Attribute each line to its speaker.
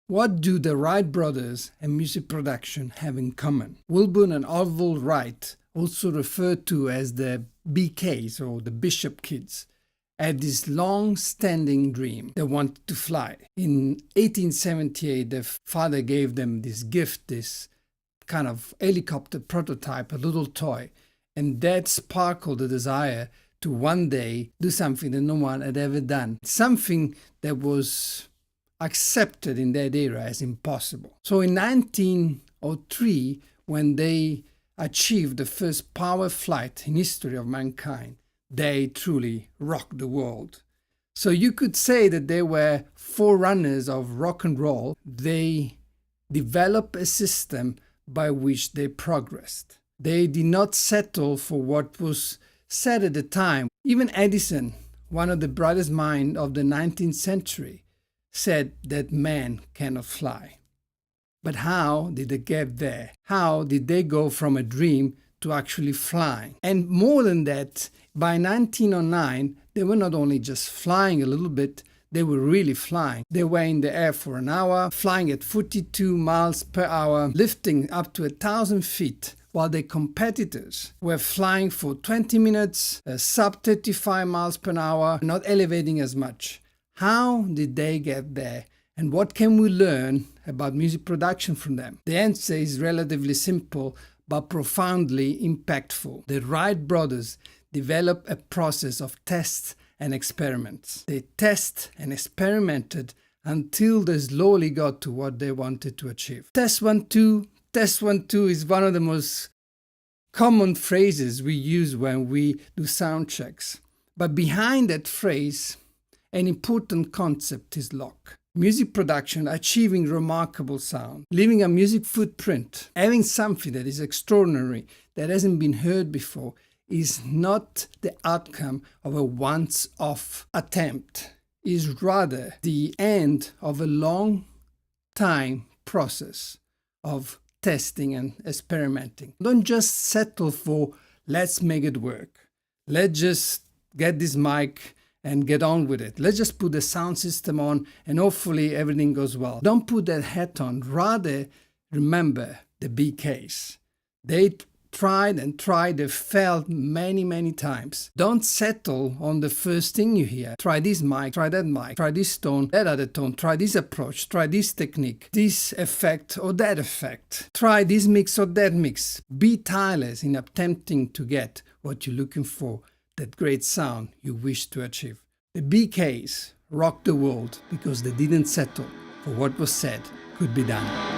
Speaker 1: What do the Wright brothers and music production have in common? Wilbur and Orville Wright, also referred to as the BKs or the Bishop Kids, had this long-standing dream. They wanted to fly. In 1878, their father gave them this gift, this kind of helicopter prototype, a little toy, and that sparkled the desire to one day do something that no one had ever done, something that was accepted in that era as impossible. So in 1903, when they achieved the first power flight in history of mankind, they truly rocked the world. So you could say that they were forerunners of rock and roll. They developed a system by which they progressed. They did not settle for what was said at the time. Even Edison, one of the brightest minds of the 19th century, said that man cannot fly. But how did they get there? How did they go from a dream to actually flying? And more than that, by 1909, they were not only just flying a little bit, they were really flying. They were in the air for an hour, flying at 42 miles per hour, lifting up to 1,000 feet, while their competitors were flying for 20 minutes, sub 35 miles per hour, not elevating as much. How did they get there? And what can we learn about music production from them? The answer is relatively simple, but profoundly impactful. The Wright brothers developed a process of tests and experiments. They tested and experimented until they slowly got to what they wanted to achieve. Test 1, 2. Test 1, 2 is one of the most common phrases we use when we do sound checks. But behind that phrase, an important concept is locked. Music production, achieving remarkable sound, leaving a music footprint, having something that is extraordinary, that hasn't been heard before, is not the outcome of a once-off attempt. It is rather the end of a long time process of testing and experimenting. Don't just settle for, let's make it work. Let's just get this mic and get on with it. Let's just put the sound system on and hopefully everything goes well. Don't put that hat on. Rather, remember the BKs. They tried and tried, they failed many times. Don't settle on the first thing you hear. Try this mic, try that mic, try this tone, that other tone, try this approach, try this technique, this effect or that effect. Try this mix or that mix. Be tireless in attempting to get what you're looking for, that great sound you wish to achieve. The BKs rocked the world because they didn't settle for what was said could be done.